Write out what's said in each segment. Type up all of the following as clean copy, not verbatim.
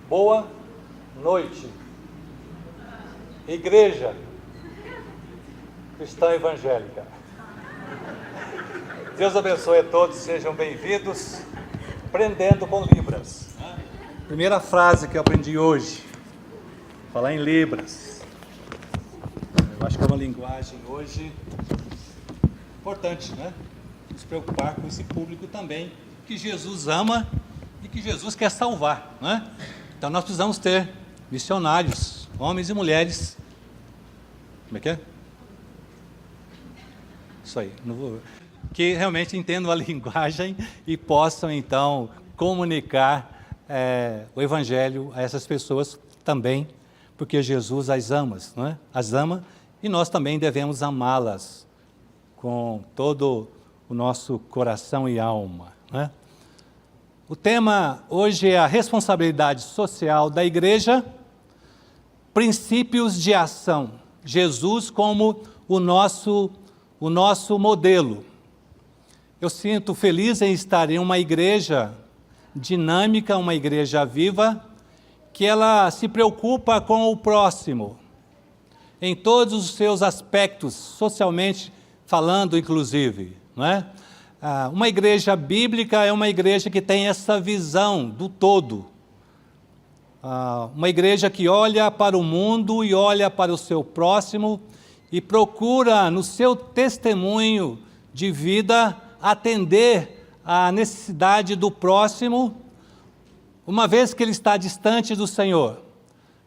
Boa noite, Igreja Cristã Evangélica. Deus abençoe a todos, sejam bem-vindos. Aprendendo com Libras. Primeira frase que eu aprendi hoje, falar em Libras. Eu acho que é uma linguagem hoje importante, né? Se preocupar com esse público também, que Jesus ama e que Jesus quer salvar, né? Então nós precisamos ter missionários, homens e mulheres. Como é que é? Isso aí, não vou... que realmente entendam a linguagem e possam então comunicar o Evangelho a essas pessoas também, porque Jesus as ama, não é? As ama, e nós também devemos amá-las com todo o nosso coração e alma, não é? O tema hoje é a responsabilidade social da igreja, princípios de ação, Jesus como o nosso modelo. Eu sinto feliz em estar em uma igreja dinâmica, uma igreja viva, que ela se preocupa com o próximo, em todos os seus aspectos, socialmente falando inclusive, não é? Uma igreja bíblica é uma igreja que tem essa visão do todo. Uma igreja que olha para o mundo e olha para o seu próximo e procura, no seu testemunho de vida, atender à necessidade do próximo, uma vez que ele está distante do Senhor.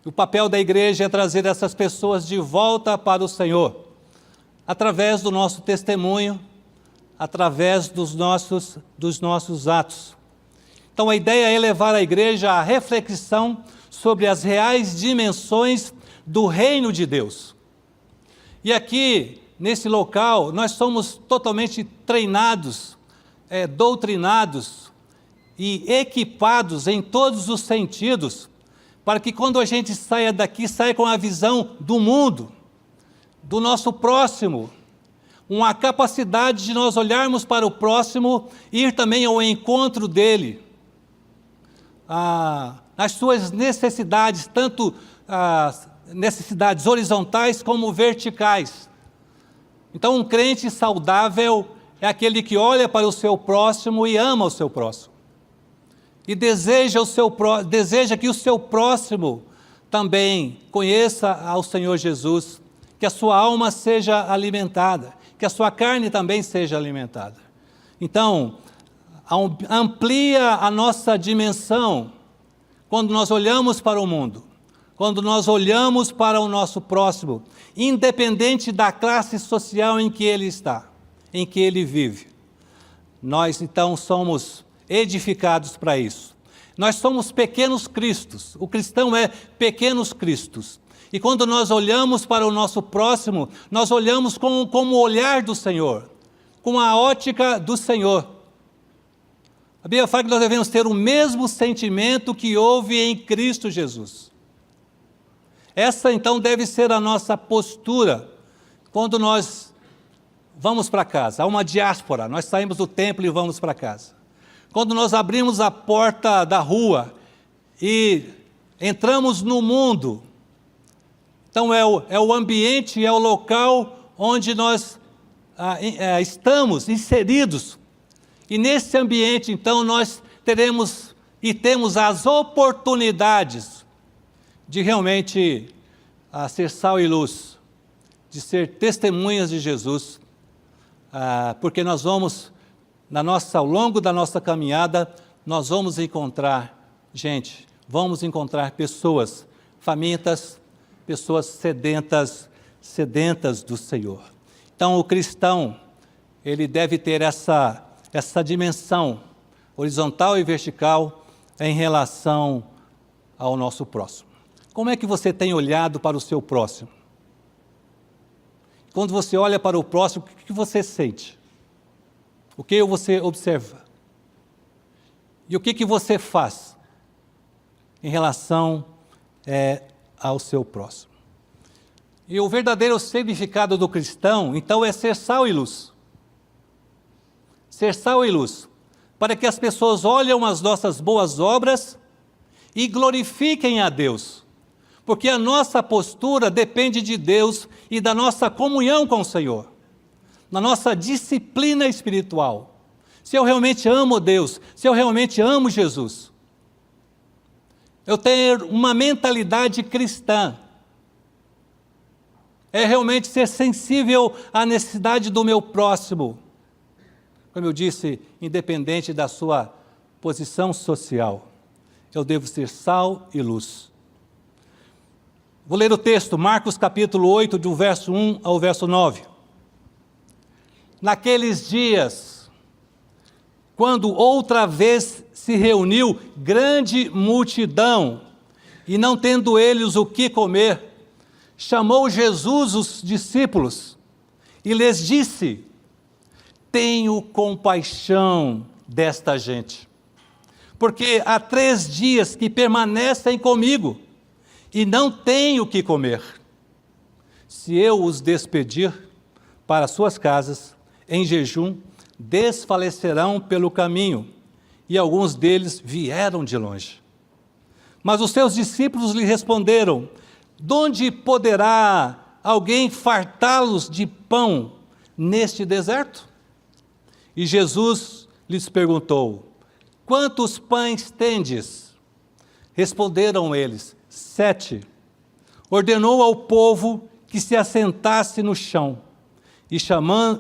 O papel da igreja é trazer essas pessoas de volta para o Senhor, através do nosso testemunho, através dos nossos atos. Então a ideia é levar a igreja à reflexão sobre as reais dimensões do reino de Deus. E aqui, nesse local, nós somos totalmente treinados, doutrinados e equipados em todos os sentidos, para que quando a gente saia daqui, saia com a visão do mundo, do nosso próximo, uma capacidade de nós olharmos para o próximo e ir também ao encontro dele, as suas necessidades, tanto as necessidades horizontais como verticais. Então, um crente saudável é aquele que olha para o seu próximo e ama o seu próximo. E deseja que o seu próximo também conheça ao Senhor Jesus, que a sua alma seja alimentada, que a sua carne também seja alimentada. Então, amplia a nossa dimensão quando nós olhamos para o mundo, quando nós olhamos para o nosso próximo, independente da classe social em que ele está, em que ele vive. Nós, então, somos edificados para isso. Nós somos pequenos cristos, o cristão é pequenos cristos. E quando nós olhamos para o nosso próximo, nós olhamos como o olhar do Senhor, com a ótica do Senhor. A Bíblia fala que nós devemos ter o mesmo sentimento que houve em Cristo Jesus. Essa, então, deve ser a nossa postura quando nós vamos para casa. Há uma diáspora, nós saímos do templo e vamos para casa. Quando nós abrimos a porta da rua e entramos no mundo, então é o ambiente, é o local onde nós estamos inseridos. E nesse ambiente, então, nós teremos e temos as oportunidades de realmente ser sal e luz, de ser testemunhas de Jesus, porque nós vamos, ao longo da nossa caminhada, nós vamos encontrar gente, vamos encontrar pessoas famintas, pessoas sedentas do Senhor. Então, o cristão, ele deve ter essa dimensão horizontal e vertical em relação ao nosso próximo. Como é que você tem olhado para o seu próximo? Quando você olha para o próximo, o que você sente? O que você observa? E o que você faz em relação ao seu próximo? E o verdadeiro significado do cristão, então, é ser sal e luz. Ser sal e luz, para que as pessoas olhem as nossas boas obras e glorifiquem a Deus, porque a nossa postura depende de Deus e da nossa comunhão com o Senhor, na nossa disciplina espiritual. Se eu realmente amo Deus, se eu realmente amo Jesus, eu tenho uma mentalidade cristã, é realmente ser sensível à necessidade do meu próximo, como eu disse, independente da sua posição social. Eu devo ser sal e luz. Vou ler o texto, Marcos capítulo 8, do verso 1 ao verso 9. Naqueles dias, quando outra vez se reuniu grande multidão, e não tendo eles o que comer, chamou Jesus os discípulos e lhes disse: tenho compaixão desta gente, porque há 3 dias que permanecem comigo e não têm o que comer. Se eu os despedir para suas casas, em jejum, desfalecerão pelo caminho, e alguns deles vieram de longe. Mas os seus discípulos lhe responderam: de onde poderá alguém fartá-los de pão neste deserto? E Jesus lhes perguntou: quantos pães tendes? Responderam eles: 7. Ordenou ao povo que se assentasse no chão,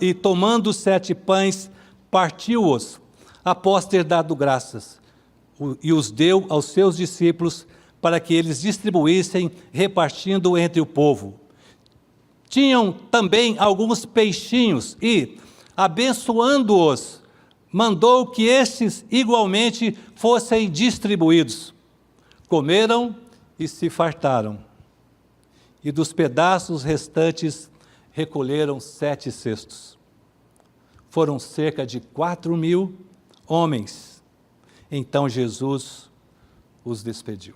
e tomando 7 pães, partiu-os, após ter dado graças, e os deu aos seus discípulos, para que eles distribuíssem, repartindo entre o povo. Tinham também alguns peixinhos, e, abençoando-os, mandou que estes igualmente fossem distribuídos. Comeram e se fartaram, e dos pedaços restantes recolheram 7 cestos. Foram cerca de 4.000 homens. Então Jesus os despediu.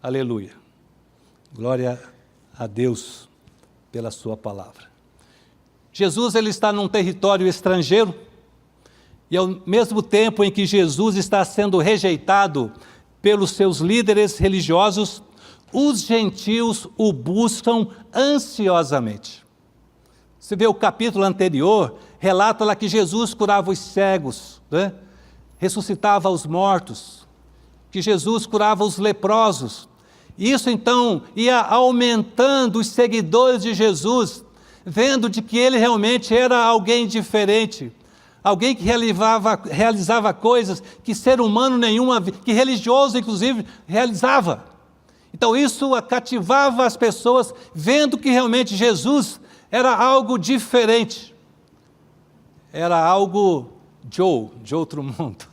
Aleluia. Glória a Deus pela sua palavra. Jesus, ele está num território estrangeiro, e ao mesmo tempo em que Jesus está sendo rejeitado pelos seus líderes religiosos, os gentios o buscam ansiosamente. Você vê o capítulo anterior, relata lá que Jesus curava os cegos, né? Ressuscitava os mortos, que Jesus curava os leprosos. Isso então ia aumentando os seguidores de Jesus, vendo de que ele realmente era alguém diferente, alguém que realizava coisas que ser humano nenhum, que religioso inclusive realizava. Então isso cativava as pessoas, vendo que realmente Jesus era algo diferente, era algo de outro mundo.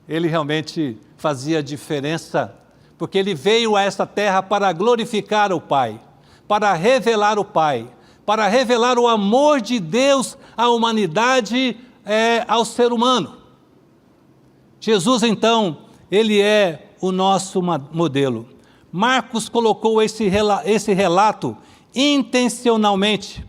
Ele realmente fazia diferença, porque ele veio a essa terra para glorificar o Pai, para revelar o Pai, para revelar o amor de Deus à humanidade, ao ser humano. Jesus, então, ele é o nosso modelo. Marcos colocou esse relato intencionalmente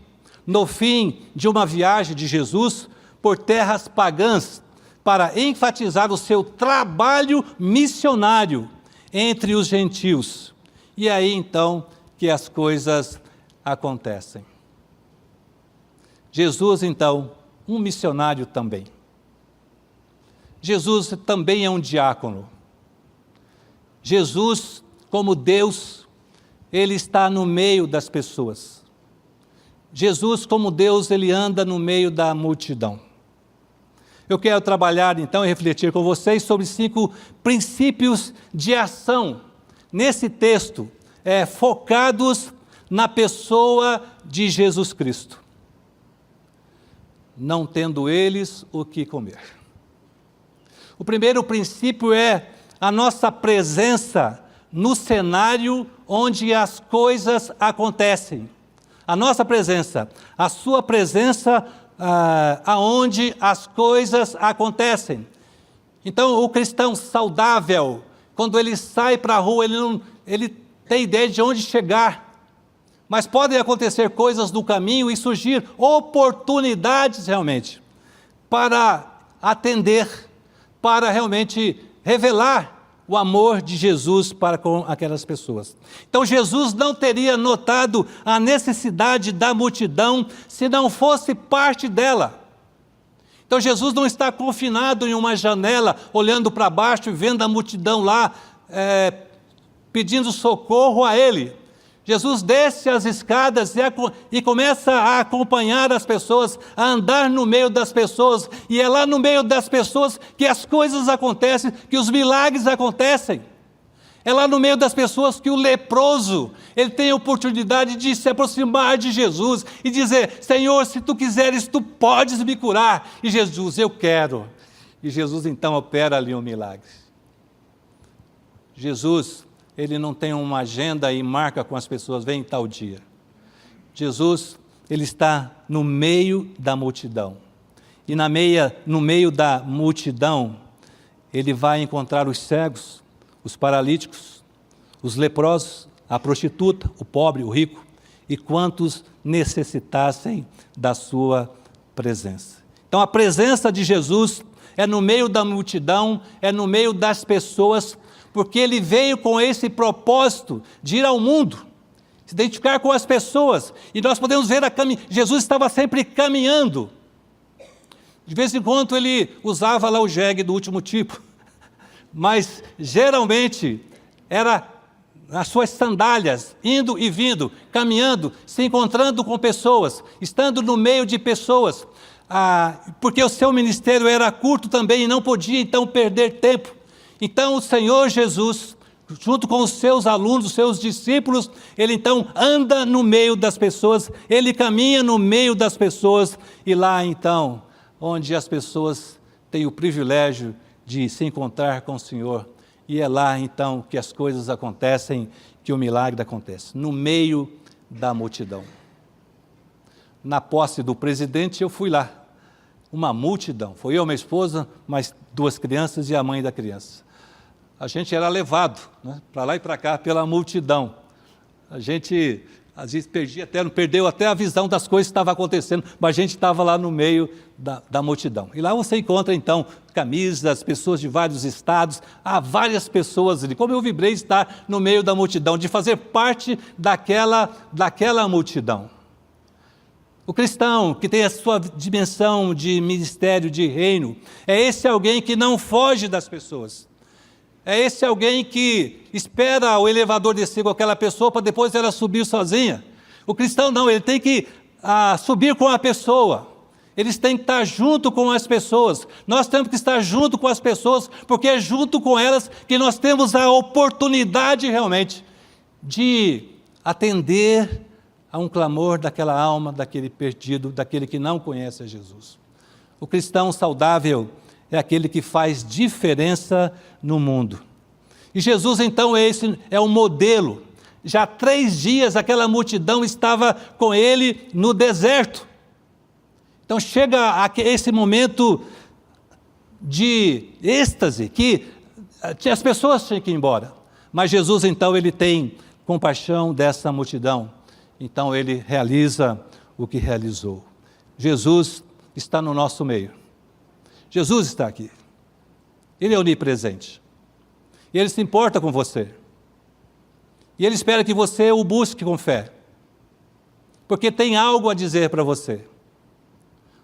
no fim de uma viagem de Jesus por terras pagãs, para enfatizar o seu trabalho missionário entre os gentios. E aí então que as coisas acontecem. Jesus então, um missionário também. Jesus também é um diácono. Jesus, como Deus, ele está no meio das pessoas. Jesus, como Deus, ele anda no meio da multidão. Eu quero trabalhar então e refletir com vocês sobre 5 princípios de ação nesse texto, focados na pessoa de Jesus Cristo. Não tendo eles o que comer. O primeiro princípio é a nossa presença no cenário onde as coisas acontecem. A nossa presença, a sua presença aonde as coisas acontecem. Então, o cristão saudável, quando ele sai para a rua, ele tem ideia de onde chegar, mas podem acontecer coisas no caminho e surgir oportunidades realmente para atender, para realmente revelar o amor de Jesus para com aquelas pessoas. Então Jesus não teria notado a necessidade da multidão se não fosse parte dela. Então Jesus não está confinado em uma janela, olhando para baixo e vendo a multidão lá, pedindo socorro a Ele. Jesus desce as escadas e começa a acompanhar as pessoas, a andar no meio das pessoas, e é lá no meio das pessoas que as coisas acontecem, que os milagres acontecem. É lá no meio das pessoas que o leproso, ele tem a oportunidade de se aproximar de Jesus e dizer: Senhor, se tu quiseres, tu podes me curar. E Jesus: eu quero. E Jesus então opera ali um milagre. Jesus, ele não tem uma agenda e marca com as pessoas, vem em tal dia. Jesus, ele está no meio da multidão. E no meio da multidão, ele vai encontrar os cegos, os paralíticos, os leprosos, a prostituta, o pobre, o rico, e quantos necessitassem da sua presença. Então a presença de Jesus é no meio da multidão, é no meio das pessoas, porque ele veio com esse propósito de ir ao mundo, se identificar com as pessoas. E nós podemos ver Jesus estava sempre caminhando. De vez em quando ele usava lá o jegue do último tipo, mas geralmente era as suas sandálias, indo e vindo, caminhando, se encontrando com pessoas, estando no meio de pessoas, porque o seu ministério era curto também e não podia então perder tempo. Então o Senhor Jesus, junto com os seus alunos, os seus discípulos, ele então anda no meio das pessoas, ele caminha no meio das pessoas, e lá então, onde as pessoas têm o privilégio de se encontrar com o Senhor, e é lá então que as coisas acontecem, que o milagre acontece, no meio da multidão. Na posse do presidente eu fui lá, uma multidão, foi eu, minha esposa, mais 2 crianças e a mãe da criança. A gente era levado, né, para lá e para cá pela multidão. A gente às vezes perdeu até a visão das coisas que estavam acontecendo, mas a gente estava lá no meio da multidão. E lá você encontra então camisas, pessoas de vários estados, há várias pessoas ali. Como eu vibrei estar no meio da multidão, de fazer parte daquela multidão. O cristão que tem a sua dimensão de ministério, de reino, é esse alguém que não foge das pessoas. É esse alguém que espera o elevador descer com aquela pessoa para depois ela subir sozinha. O cristão não, ele tem que subir com a pessoa. Eles têm que estar junto com as pessoas. Nós temos que estar junto com as pessoas, porque é junto com elas que nós temos a oportunidade realmente de atender a um clamor daquela alma, daquele perdido, daquele que não conhece a Jesus. O cristão saudável é aquele que faz diferença no mundo. E Jesus, então, esse é um modelo. Já 3 dias aquela multidão estava com ele no deserto. Então chega esse momento de êxtase, que as pessoas tinham que ir embora. Mas Jesus, então, ele tem compaixão dessa multidão. Então ele realiza o que realizou. Jesus está no nosso meio. Jesus está aqui. Ele é onipresente. E ele se importa com você. E ele espera que você o busque com fé. Porque tem algo a dizer para você.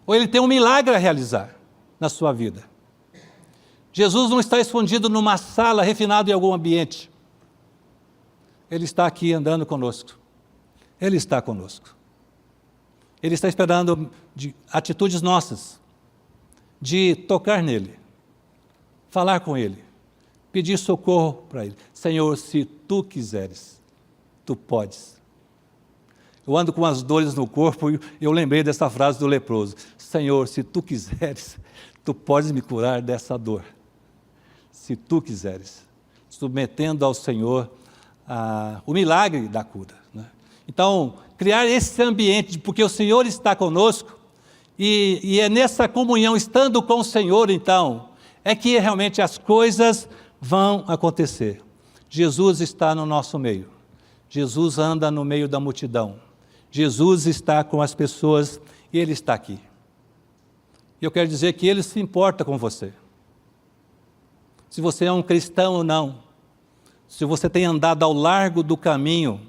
Ou ele tem um milagre a realizar na sua vida. Jesus não está escondido numa sala, refinado em algum ambiente. Ele está aqui andando conosco. Ele está conosco. Ele está esperando atitudes nossas, de tocar nele, falar com ele, pedir socorro para ele. Senhor, se tu quiseres, tu podes. Eu ando com as dores no corpo e eu lembrei dessa frase do leproso. Senhor, se tu quiseres, tu podes me curar dessa dor. Se tu quiseres, submetendo ao Senhor o milagre da cura, né? Então, criar esse ambiente, porque o Senhor está conosco, e é nessa comunhão, estando com o Senhor, então, é que realmente as coisas vão acontecer. Jesus está no nosso meio. Jesus anda no meio da multidão. Jesus está com as pessoas e Ele está aqui. E eu quero dizer que Ele se importa com você. se você é um cristão ou não, se você tem andado ao largo do caminho,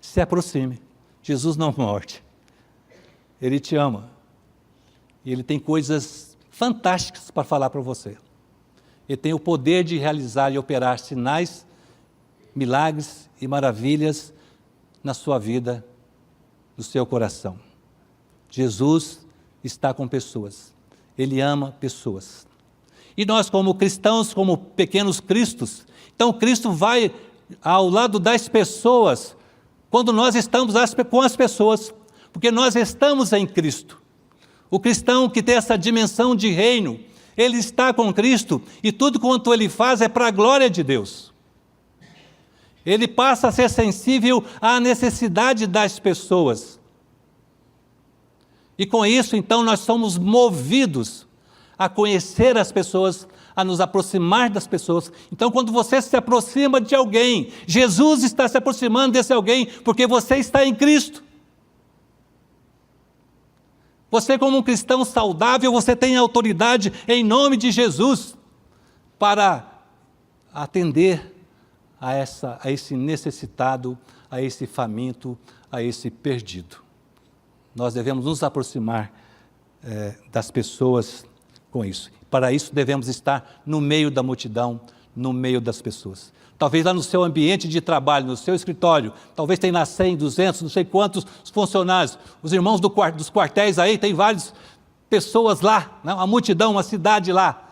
se aproxime. Jesus não morde. Ele te ama. E Ele tem coisas fantásticas para falar para você. Ele tem o poder de realizar e operar sinais, milagres e maravilhas na sua vida, no seu coração. Jesus está com pessoas. Ele ama pessoas. E nós, como cristãos, como pequenos cristos, então Cristo vai ao lado das pessoas, quando nós estamos com as pessoas, porque nós estamos em Cristo. O cristão que tem essa dimensão de reino, ele está com Cristo e tudo quanto ele faz é para a glória de Deus. Ele passa a ser sensível à necessidade das pessoas. E com isso, então, nós somos movidos a conhecer as pessoas, a nos aproximar das pessoas. Então, quando você se aproxima de alguém, Jesus está se aproximando desse alguém, porque você está em Cristo. Você, como um cristão saudável, você tem autoridade em nome de Jesus para atender a esse necessitado, a esse faminto, a esse perdido. Nós devemos nos aproximar das pessoas com isso. Para isso devemos estar no meio da multidão, no meio das pessoas. Talvez lá no seu ambiente de trabalho, no seu escritório, talvez tenha lá 100, 200, não sei quantos funcionários. Os irmãos dos quartéis aí, tem várias pessoas lá, né? Uma multidão, uma cidade lá.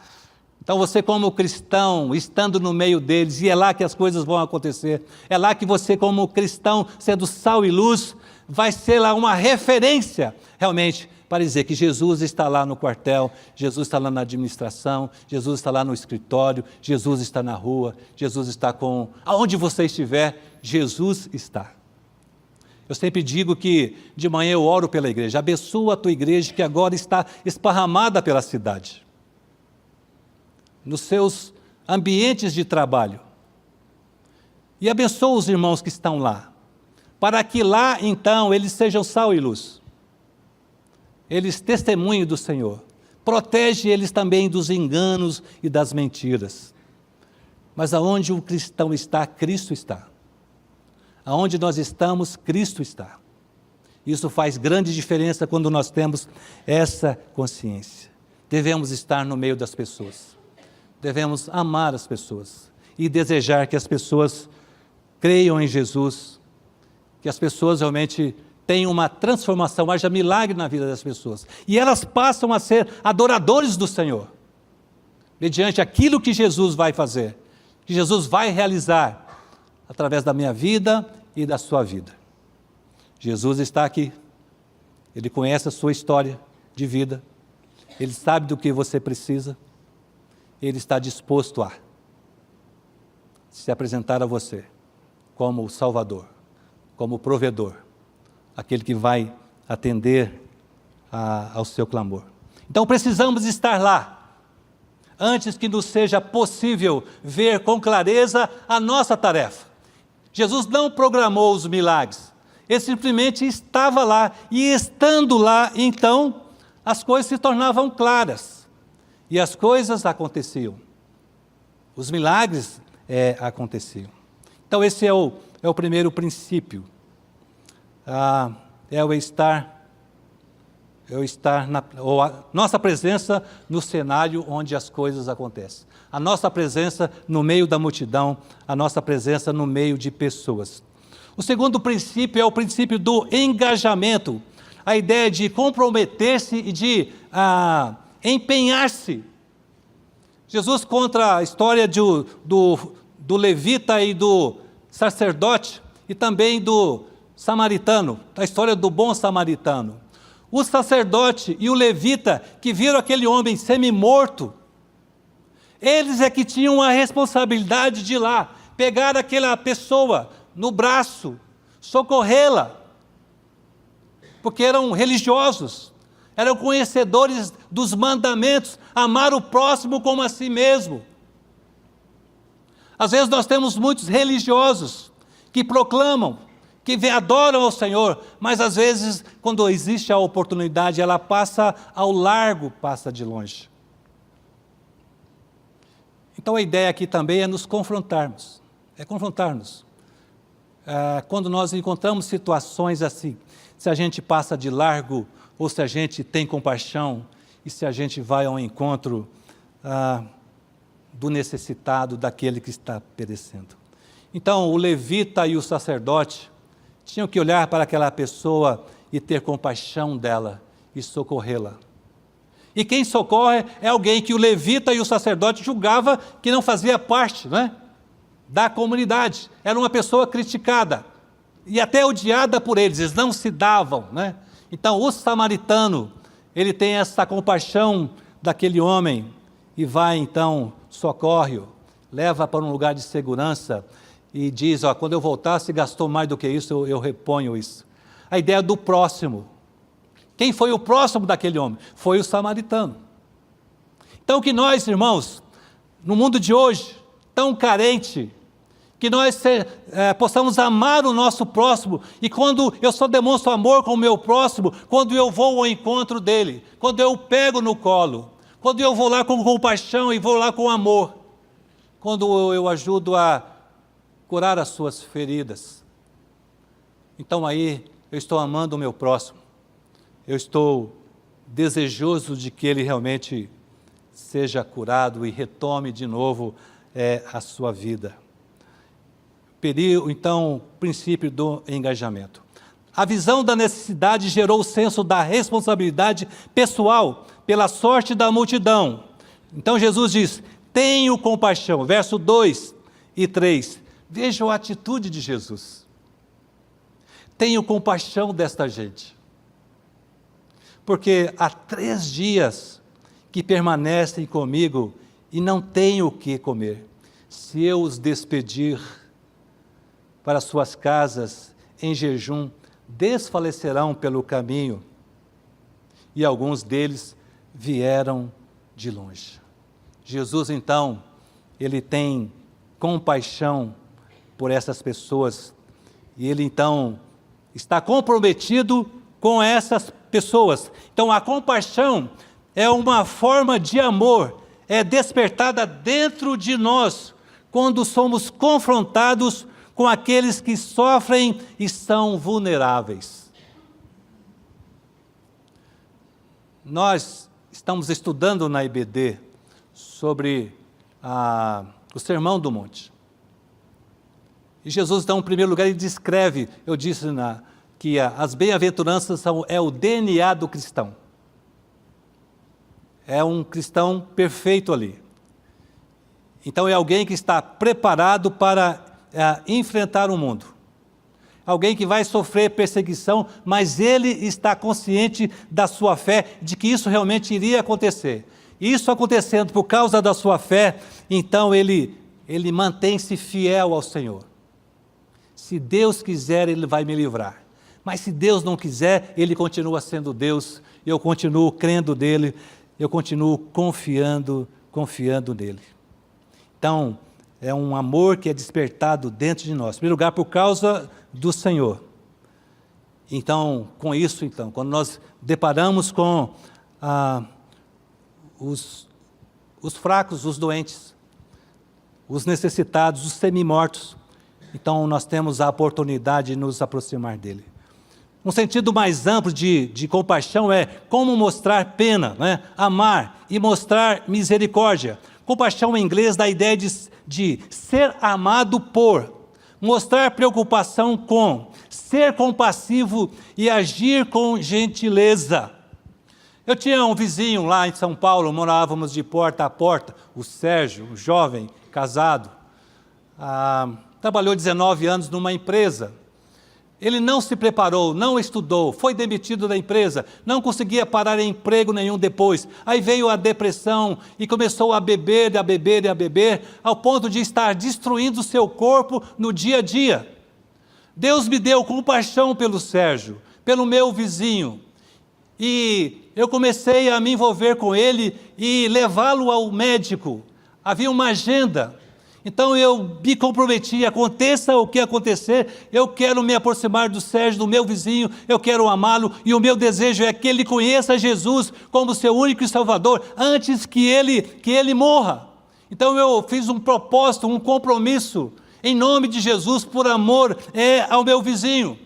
Então você, como cristão, estando no meio deles, e é lá que as coisas vão acontecer, é lá que você, como cristão, sendo sal e luz, vai ser lá uma referência, realmente, para dizer que Jesus está lá no quartel, Jesus está lá na administração, Jesus está lá no escritório, Jesus está na rua, Jesus está aonde você estiver, Jesus está. Eu sempre digo que de manhã eu oro pela igreja, abençoa a tua igreja que agora está esparramada pela cidade, nos seus ambientes de trabalho, e abençoa os irmãos que estão lá, para que lá então eles sejam sal e luz. Eles testemunhem do Senhor, protege eles também dos enganos e das mentiras. Mas aonde o cristão está, Cristo está. Aonde nós estamos, Cristo está. Isso faz grande diferença quando nós temos essa consciência. Devemos estar no meio das pessoas, devemos amar as pessoas e desejar que as pessoas creiam em Jesus, que as pessoas realmente tem uma transformação, haja milagre na vida das pessoas. E elas passam a ser adoradores do Senhor, mediante aquilo que Jesus vai fazer, que Jesus vai realizar, através da minha vida e da sua vida. Jesus está aqui, Ele conhece a sua história de vida, Ele sabe do que você precisa, Ele está disposto a se apresentar a você como o Salvador, como o provedor, aquele que vai atender ao seu clamor. Então precisamos estar lá, antes que nos seja possível ver com clareza a nossa tarefa. Jesus não programou os milagres, Ele simplesmente estava lá, e estando lá, então, as coisas se tornavam claras, e as coisas aconteciam. Os milagres aconteciam. Então esse é o primeiro princípio. Nossa presença no cenário onde as coisas acontecem. A nossa presença no meio da multidão, a nossa presença no meio de pessoas. O segundo princípio é o princípio do engajamento, a ideia de comprometer-se e de empenhar-se. Jesus conta a história do levita e do sacerdote, e também do samaritano, a história do bom samaritano. O sacerdote e o levita que viram aquele homem semi-morto, eles é que tinham a responsabilidade de ir lá, pegar aquela pessoa no braço, socorrê-la, porque eram religiosos, eram conhecedores dos mandamentos, amar o próximo como a si mesmo. Às vezes nós temos muitos religiosos que proclamam, que adoram ao Senhor, mas às vezes, quando existe a oportunidade, ela passa ao largo, passa de longe. Então a ideia aqui também é nos confrontarmos, quando nós encontramos situações assim, se a gente passa de largo ou se a gente tem compaixão e se a gente vai ao encontro do necessitado, daquele que está perecendo. Então o levita e o sacerdote tinham que olhar para aquela pessoa e ter compaixão dela e socorrê-la. E quem socorre é alguém que o levita e o sacerdote julgava que não fazia parte, da comunidade. Era uma pessoa criticada e até odiada por eles não se davam. Então o samaritano, ele tem essa compaixão daquele homem e vai então, socorre-o, leva para um lugar de segurança e diz, quando eu voltar, se gastou mais do que isso, eu reponho isso. A ideia do próximo. Quem foi o próximo daquele homem? Foi o samaritano. Então que nós, irmãos, no mundo de hoje, tão carente, que nós possamos amar o nosso próximo, e quando eu só demonstro amor com o meu próximo, quando eu vou ao encontro dele, quando eu o pego no colo, quando eu vou lá com compaixão e vou lá com amor, quando eu ajudo a curar as suas feridas, então aí eu estou amando o meu próximo, eu estou desejoso de que ele realmente seja curado e retome de novo a sua vida. Então, o princípio do engajamento. A visão da necessidade gerou o senso da responsabilidade pessoal pela sorte da multidão. Então Jesus diz, tenho compaixão, verso 2 e 3. Vejam a atitude de Jesus. Tenho compaixão desta gente. Porque há 3 dias que permanecem comigo e não têm o que comer. Se eu os despedir para suas casas em jejum, desfalecerão pelo caminho, e alguns deles vieram de longe. Jesus, então, ele tem compaixão por essas pessoas, e ele, então, está comprometido com essas pessoas. Então, a compaixão é uma forma de amor, é despertada dentro de nós, quando somos confrontados com aqueles que sofrem e são vulneráveis. Nós estamos estudando na IBD sobre o Sermão do Monte. E Jesus, então, em primeiro lugar, ele descreve, eu disse que as bem-aventuranças é o DNA do cristão. É um cristão perfeito ali. Então é alguém que está preparado para enfrentar o mundo. Alguém que vai sofrer perseguição, mas ele está consciente da sua fé, de que isso realmente iria acontecer. Isso acontecendo por causa da sua fé, então ele mantém-se fiel ao Senhor. Se Deus quiser, ele vai me livrar. Mas se Deus não quiser, ele continua sendo Deus, eu continuo crendo nele, eu continuo confiando nele. Então, é um amor que é despertado dentro de nós. Em primeiro lugar, por causa do Senhor. Então, com isso, quando nós deparamos com os fracos, os doentes, os necessitados, os semi-mortos, então nós temos a oportunidade de nos aproximar dele. Um sentido mais amplo de compaixão é como mostrar pena, amar e mostrar misericórdia. Compaixão em inglês dá a ideia de ser amado por, mostrar preocupação com, ser compassivo e agir com gentileza. Eu tinha um vizinho lá em São Paulo, morávamos de porta a porta, o Sérgio, um jovem, casado, trabalhou 19 anos numa empresa. Ele não se preparou, não estudou, foi demitido da empresa, não conseguia parar em emprego nenhum depois. Aí veio a depressão e começou a beber, ao ponto de estar destruindo o seu corpo no dia a dia. Deus me deu compaixão pelo Sérgio, pelo meu vizinho. E eu comecei a me envolver com ele e levá-lo ao médico. Havia uma agenda. Então eu me comprometi, aconteça o que acontecer, eu quero me aproximar do Sérgio, do meu vizinho, eu quero amá-lo, e o meu desejo é que ele conheça Jesus como seu único Salvador, antes que ele morra. Então eu fiz um propósito, um compromisso, em nome de Jesus, por amor ao meu vizinho.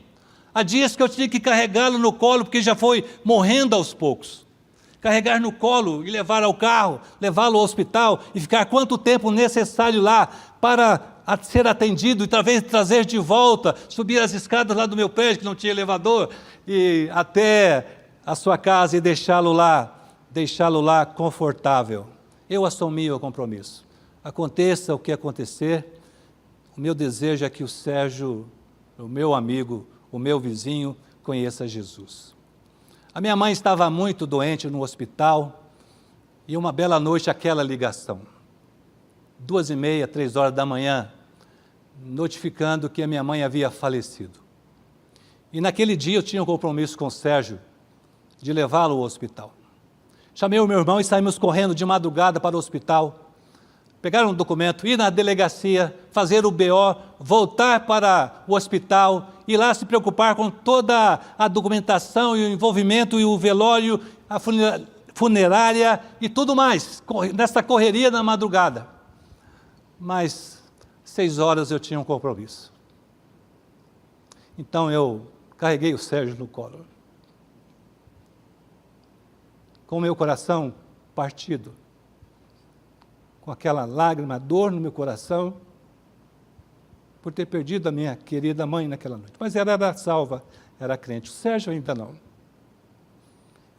Há dias que eu tinha que carregá-lo no colo, porque já foi morrendo aos poucos. Carregar no colo e levar ao carro, levá-lo ao hospital e ficar quanto tempo necessário lá para ser atendido e talvez trazer de volta, subir as escadas lá do meu prédio, que não tinha elevador, e até a sua casa e deixá-lo lá confortável. Eu assumi o compromisso. Aconteça o que acontecer, o meu desejo é que o Sérgio, o meu amigo, o meu vizinho, conheça Jesus. A minha mãe estava muito doente no hospital, e uma bela noite aquela ligação, 2h30, 3h da manhã, notificando que a minha mãe havia falecido. E naquele dia eu tinha um compromisso com o Sérgio, de levá-lo ao hospital. Chamei o meu irmão e saímos correndo de madrugada para o hospital, pegar um documento, ir na delegacia, fazer o BO, voltar para o hospital, ir lá se preocupar com toda a documentação e o envolvimento e o velório, a funerária e tudo mais, nessa correria na madrugada. Mas 6h eu tinha um compromisso. Então eu carreguei o Sérgio no colo, com o meu coração partido, com aquela lágrima, dor no meu coração, por ter perdido a minha querida mãe naquela noite. Mas ela era salva, era crente. O Sérgio ainda não.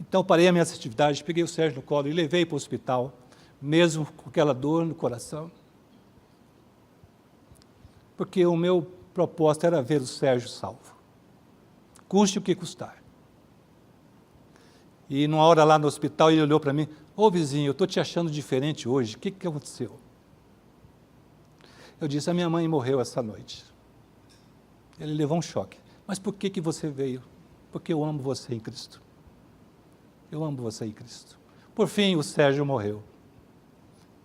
Então parei as minhas atividades, peguei o Sérgio no colo e levei para o hospital, mesmo com aquela dor no coração. Porque o meu propósito era ver o Sérgio salvo, custe o que custar. E numa hora lá no hospital, ele olhou para mim: ô vizinho, eu estou te achando diferente hoje, o que aconteceu? Eu disse: a minha mãe morreu essa noite. Ele levou um choque. Mas por que você veio? Porque eu amo você em Cristo. Eu amo você em Cristo. Por fim, o Sérgio morreu,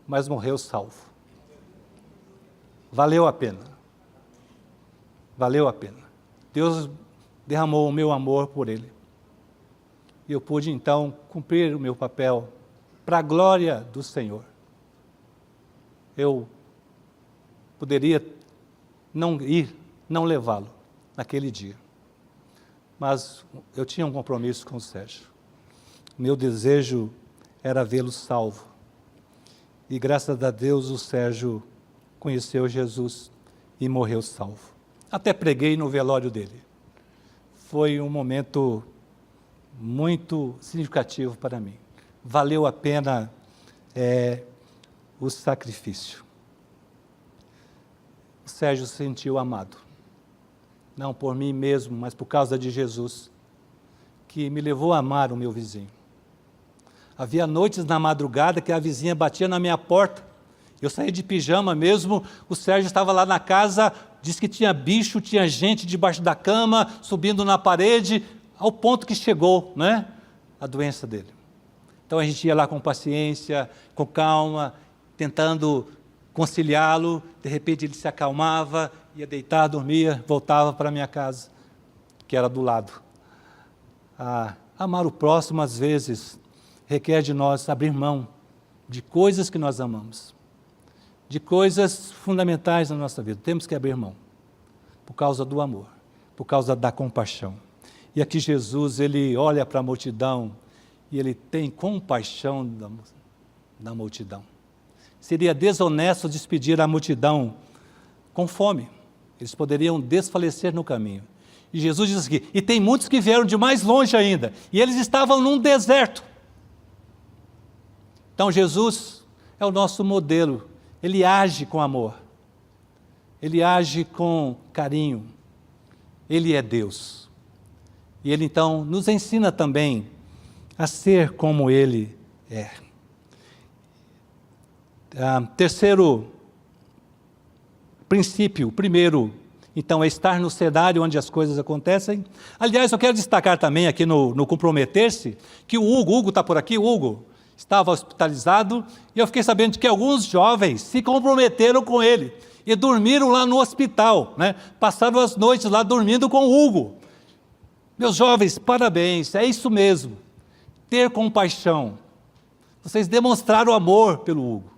mas morreu salvo. Valeu a pena. Valeu a pena. Deus derramou o meu amor por ele. E eu pude, então, cumprir o meu papel para a glória do Senhor. Eu poderia não levá-lo naquele dia. Mas eu tinha um compromisso com o Sérgio. Meu desejo era vê-lo salvo. E graças a Deus o Sérgio conheceu Jesus e morreu salvo. Até preguei no velório dele. Foi um momento muito significativo para mim. Valeu a pena o sacrifício. O Sérgio se sentiu amado, não por mim mesmo, mas por causa de Jesus, que me levou a amar o meu vizinho. Havia noites na madrugada que a vizinha batia na minha porta, eu saía de pijama mesmo, o Sérgio estava lá na casa, disse que tinha bicho, tinha gente debaixo da cama, subindo na parede, ao ponto que chegou, né, a doença dele. Então a gente ia lá com paciência, com calma, tentando conciliá-lo. De repente ele se acalmava, ia deitar, dormia, voltava para a minha casa, que era do lado. Amar o próximo, às vezes, requer de nós abrir mão de coisas que nós amamos, de coisas fundamentais na nossa vida. Temos que abrir mão, por causa do amor, por causa da compaixão. E aqui Jesus, ele olha para a multidão e ele tem compaixão da multidão. Seria desonesto despedir a multidão com fome. Eles poderiam desfalecer no caminho. E Jesus diz aqui: e tem muitos que vieram de mais longe ainda, e eles estavam num deserto. Então Jesus é o nosso modelo. Ele age com amor. Ele age com carinho. Ele é Deus. E Ele, então, nos ensina também a ser como Ele é. Terceiro princípio, primeiro, então, é estar no cenário onde as coisas acontecem. Aliás, eu quero destacar também aqui no comprometer-se, que o Hugo está por aqui, o Hugo estava hospitalizado, e eu fiquei sabendo de que alguns jovens se comprometeram com ele, e dormiram lá no hospital, né? Passaram as noites lá dormindo com o Hugo. Meus jovens, parabéns, é isso mesmo, ter compaixão. Vocês demonstraram amor pelo Hugo.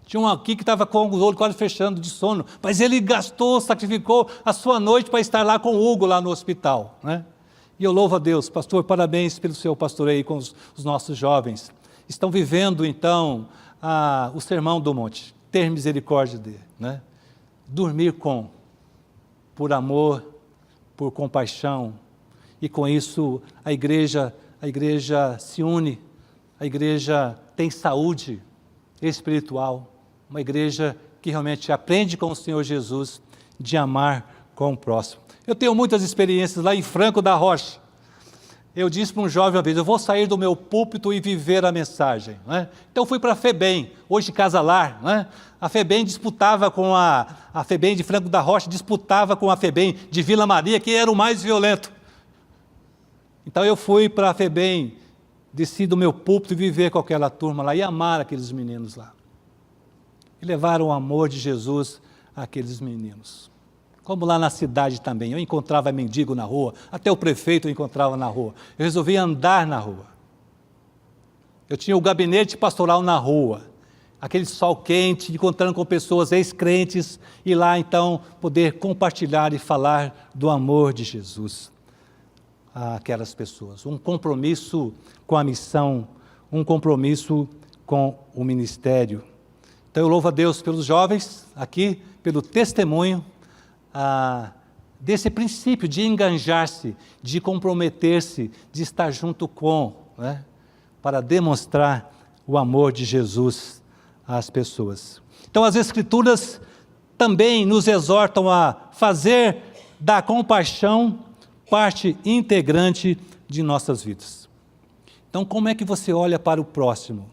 Tinha um aqui que estava com o olho quase fechando de sono, mas ele gastou, sacrificou a sua noite para estar lá com o Hugo, lá no hospital, né? E eu louvo a Deus, pastor, parabéns pelo seu pastoreio com os nossos jovens. Estão vivendo, então, o sermão do monte, ter misericórdia dele, né? Dormir por amor, por compaixão, e com isso a igreja se une, a igreja tem saúde espiritual, uma igreja que realmente aprende com o Senhor Jesus de amar com o próximo. Eu tenho muitas experiências lá em Franco da Rocha. Eu disse para um jovem uma vez, eu vou sair do meu púlpito e viver a mensagem, né? Então fui para a FEBEM, hoje Casa Lar, né? A FEBEM disputava com a FEBEM de Franco da Rocha, disputava com a FEBEM de Vila Maria, que era o mais violento. Então eu fui para a FEBEM, desci do meu púlpito e viver com aquela turma lá, e amar aqueles meninos lá. E levar o amor de Jesus àqueles meninos. Como lá na cidade também, eu encontrava mendigo na rua, até o prefeito eu encontrava na rua. Eu resolvi andar na rua. Eu tinha o gabinete pastoral na rua, aquele sol quente, encontrando com pessoas ex-crentes, e lá então poder compartilhar e falar do amor de Jesus àquelas pessoas. Um compromisso com a missão, um compromisso com o ministério. Então eu louvo a Deus pelos jovens aqui, pelo testemunho, desse princípio de enganjar-se, de comprometer-se, de estar junto com, né, para demonstrar o amor de Jesus às pessoas. Então as Escrituras também nos exortam a fazer da compaixão parte integrante de nossas vidas. Então como é que você olha para o próximo?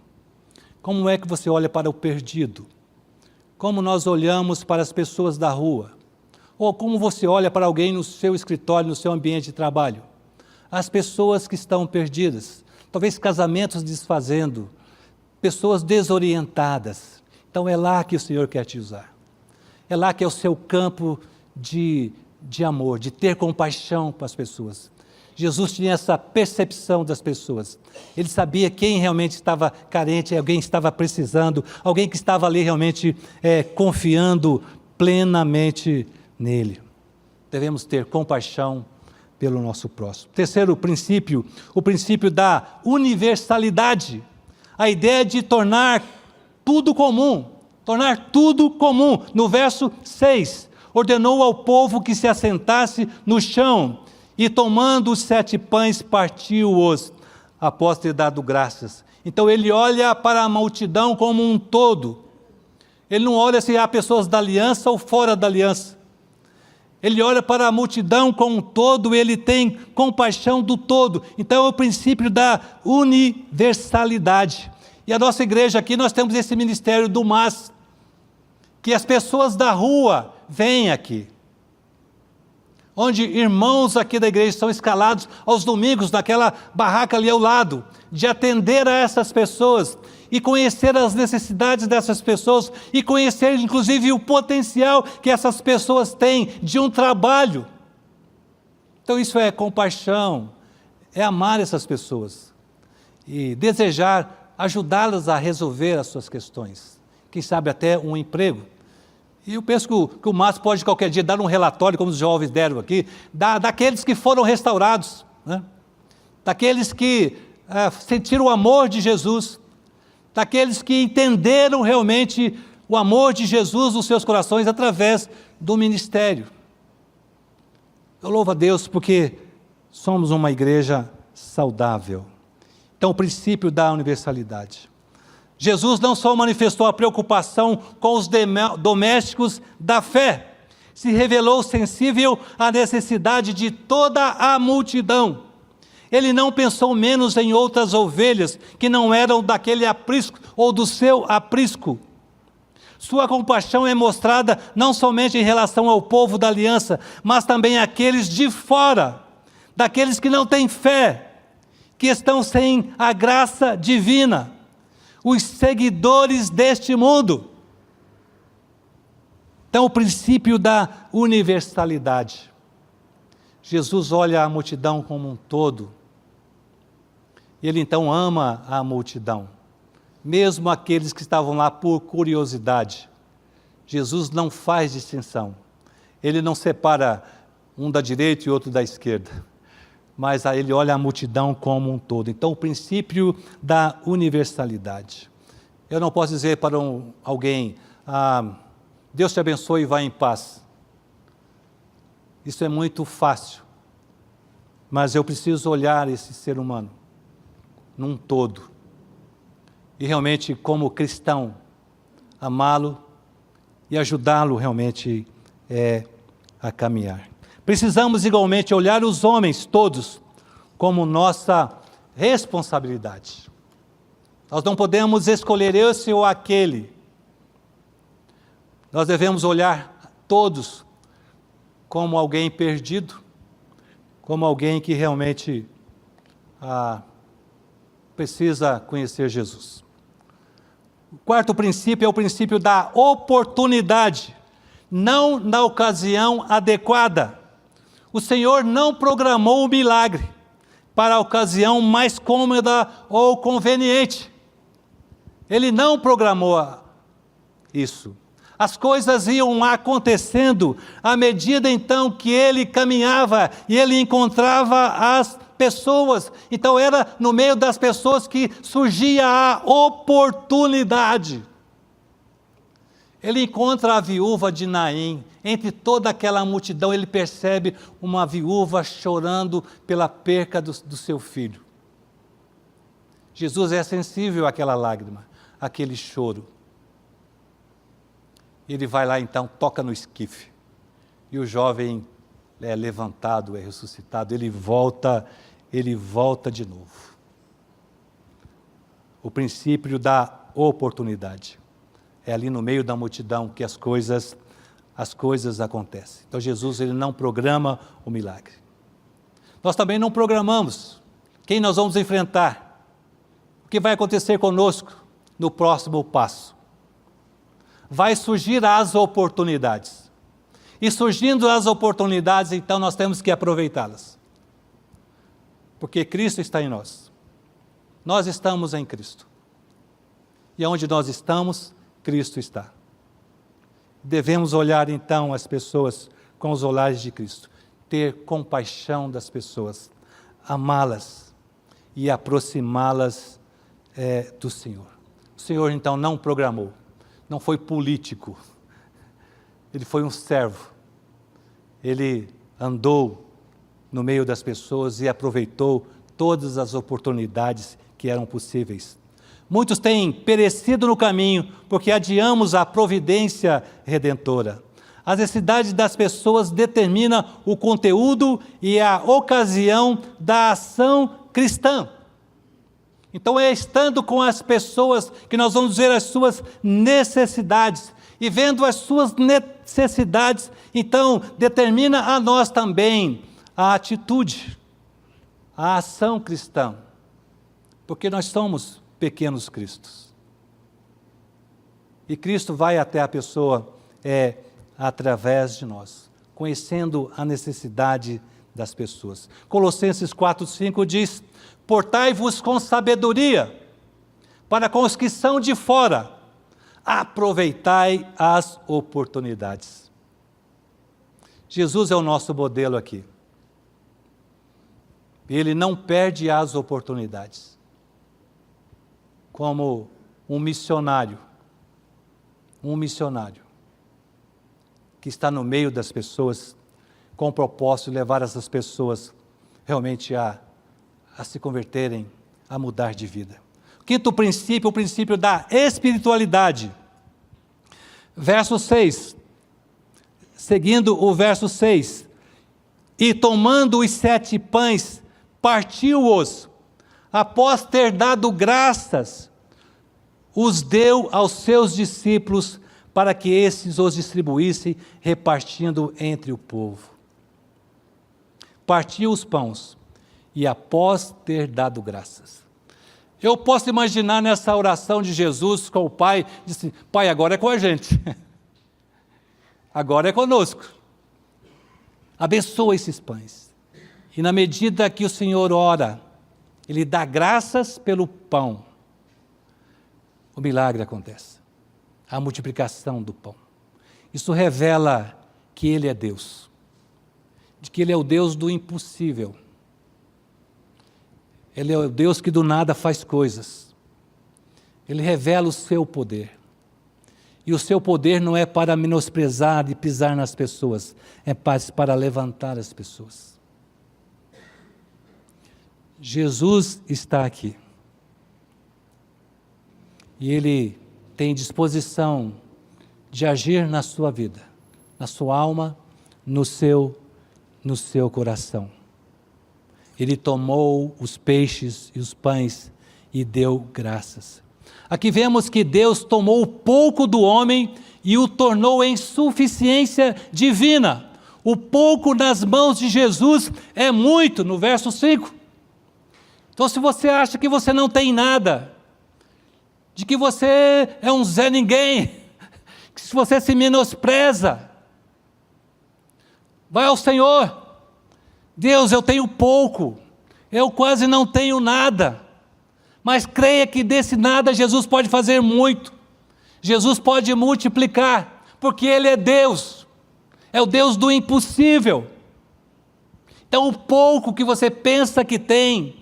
Como é que você olha para o perdido? Como nós olhamos para as pessoas da rua? Ou como você olha para alguém no seu escritório, no seu ambiente de trabalho? As pessoas que estão perdidas, talvez casamentos desfazendo, pessoas desorientadas. Então é lá que o Senhor quer te usar. É lá que é o seu campo de amor, de ter compaixão para as pessoas. Jesus tinha essa percepção das pessoas. Ele sabia quem realmente estava carente, alguém estava precisando, alguém que estava ali realmente confiando plenamente nele. Devemos ter compaixão pelo nosso próximo. Terceiro princípio, o princípio da universalidade. A ideia de tornar tudo comum. Tornar tudo comum. No verso 6, ordenou ao povo que se assentasse no chão e tomando os 7 pães, partiu-os após ter dado graças. Então ele olha para a multidão como um todo. Ele não olha se há pessoas da aliança ou fora da aliança. Ele olha para a multidão como um todo, ele tem compaixão do todo. Então é o princípio da universalidade. E a nossa igreja aqui, nós temos esse ministério do MAS, que as pessoas da rua vêm aqui. Onde irmãos aqui da igreja são escalados aos domingos, naquela barraca ali ao lado, de atender a essas pessoas e conhecer as necessidades dessas pessoas e conhecer inclusive o potencial que essas pessoas têm de um trabalho. Então isso é compaixão, é amar essas pessoas e desejar ajudá-las a resolver as suas questões, quem sabe até um emprego. E eu penso que o Márcio pode qualquer dia dar um relatório, como os jovens deram aqui, daqueles que foram restaurados, né? Daqueles que sentiram o amor de Jesus, daqueles que entenderam realmente o amor de Jesus nos seus corações através do ministério. Eu louvo a Deus porque somos uma igreja saudável. Então o princípio da universalidade. Jesus não só manifestou a preocupação com os domésticos da fé, se revelou sensível à necessidade de toda a multidão. Ele não pensou menos em outras ovelhas que não eram daquele aprisco ou do seu aprisco. Sua compaixão é mostrada não somente em relação ao povo da aliança, mas também àqueles de fora, daqueles que não têm fé, que estão sem a graça divina. Os seguidores deste mundo. Então, o princípio da universalidade. Jesus olha a multidão como um todo. Ele então ama a multidão. mesmo aqueles que estavam lá por curiosidade. Jesus não faz distinção. Ele não separa um da direita e outro da esquerda, mas ele olha a multidão como um todo. Então, o princípio da universalidade. Eu não posso dizer para alguém, Deus te abençoe e vá em paz. Isso é muito fácil. Mas eu preciso olhar esse ser humano num todo. E realmente, como cristão, amá-lo e ajudá-lo realmente a caminhar. Precisamos igualmente olhar os homens todos como nossa responsabilidade. Nós não podemos escolher esse ou aquele. Nós devemos olhar todos como alguém perdido, como alguém que realmente precisa conhecer Jesus. O quarto princípio é o princípio da oportunidade, não na ocasião adequada. O Senhor não programou o milagre para a ocasião mais cômoda ou conveniente. Ele não programou isso. As coisas iam acontecendo à medida então que ele caminhava e ele encontrava as pessoas. Então era no meio das pessoas que surgia a oportunidade. Ele encontra a viúva de Naim. Entre toda aquela multidão, ele percebe uma viúva chorando pela perca do seu filho. Jesus é sensível àquela lágrima, àquele choro. Ele vai lá então, toca no esquife. E o jovem é levantado, é ressuscitado. Ele volta de novo. O princípio da oportunidade. É ali no meio da multidão que as coisas acontecem. Então Jesus, ele não programa o milagre. Nós também não programamos quem nós vamos enfrentar, o que vai acontecer conosco no próximo passo. Vai surgir as oportunidades. E surgindo as oportunidades, então nós temos que aproveitá-las. Porque Cristo está em nós. Nós estamos em Cristo. E onde nós estamos, Cristo está. Devemos olhar então as pessoas com os olhares de Cristo, ter compaixão das pessoas, amá-las e aproximá-las do Senhor. O Senhor então não programou, não foi político, ele foi um servo, ele andou no meio das pessoas e aproveitou todas as oportunidades que eram possíveis. Muitos têm perecido no caminho, porque adiamos a providência redentora. As necessidades das pessoas determinam o conteúdo e a ocasião da ação cristã. Então é estando com as pessoas que nós vamos ver as suas necessidades. E vendo as suas necessidades, então determina a nós também a atitude, a ação cristã. Porque nós somos pequenos Cristos. E Cristo vai até a pessoa através de nós, conhecendo a necessidade das pessoas. Colossenses 4:5 diz: portai-vos com sabedoria, para com os que são de fora, aproveitai as oportunidades. Jesus é o nosso modelo aqui. Ele não perde as oportunidades. Como um missionário que está no meio das pessoas com o propósito de levar essas pessoas realmente a se converterem, a mudar de vida. Quinto princípio, o princípio da espiritualidade. Verso 6, seguindo o verso 6, e tomando os 7 pães, partiu-os, após ter dado graças, os deu aos seus discípulos para que esses os distribuíssem, repartindo entre o povo. Partiu os pães e após ter dado graças. Eu posso imaginar nessa oração de Jesus com o Pai, disse: Pai, agora é com a gente, agora é conosco, abençoa esses pães. E na medida que o Senhor ora, Ele dá graças pelo pão. o milagre acontece. A multiplicação do pão. Isso revela que Ele é Deus. De que Ele é o Deus do impossível. Ele é o Deus que do nada faz coisas. Ele revela o seu poder. E o seu poder não é para menosprezar e pisar nas pessoas, é para levantar as pessoas. Jesus está aqui. E Ele tem disposição de agir na sua vida, na sua alma, no seu coração. Ele tomou os peixes e os pães e deu graças. Aqui vemos que Deus tomou o pouco do homem e o tornou em suficiência divina. O pouco nas mãos de Jesus é muito, no verso 5. Então, se você acha que você não tem nada, de que você é um Zé Ninguém, que se você se menospreza, vai ao Senhor. Deus, eu tenho pouco, eu quase não tenho nada, mas creia que desse nada Jesus pode fazer muito, Jesus pode multiplicar, porque Ele é Deus, é o Deus do impossível. Então o pouco que você pensa que tem,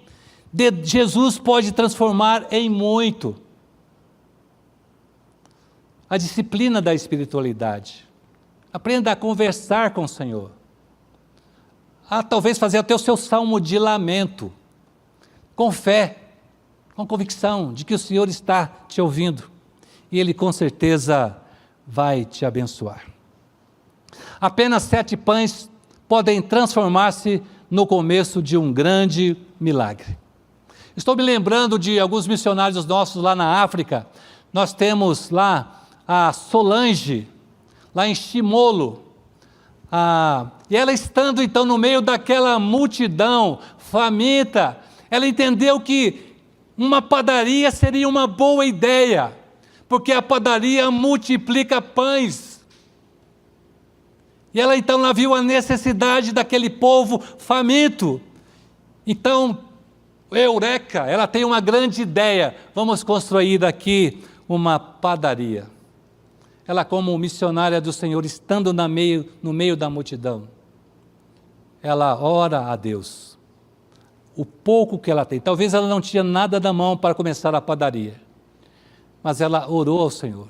Jesus pode transformar em muito. A disciplina da espiritualidade, aprenda a conversar com o Senhor, talvez fazer até o seu salmo de lamento, com fé, com convicção de que o Senhor está te ouvindo, e Ele com certeza vai te abençoar. Apenas 7 pães podem transformar-se no começo de um grande milagre. Estou me lembrando de alguns missionários nossos lá na África. Nós temos lá a Solange, lá em Chimolo, e ela estando então no meio daquela multidão faminta, ela entendeu que uma padaria seria uma boa ideia, porque a padaria multiplica pães. E ela então viu a necessidade daquele povo faminto. Então, eureka, ela tem uma grande ideia, vamos construir aqui uma padaria. Ela, como missionária do Senhor, estando no meio da multidão, ela ora a Deus, o pouco que ela tem. Talvez ela não tinha nada na mão para começar a padaria, mas ela orou ao Senhor,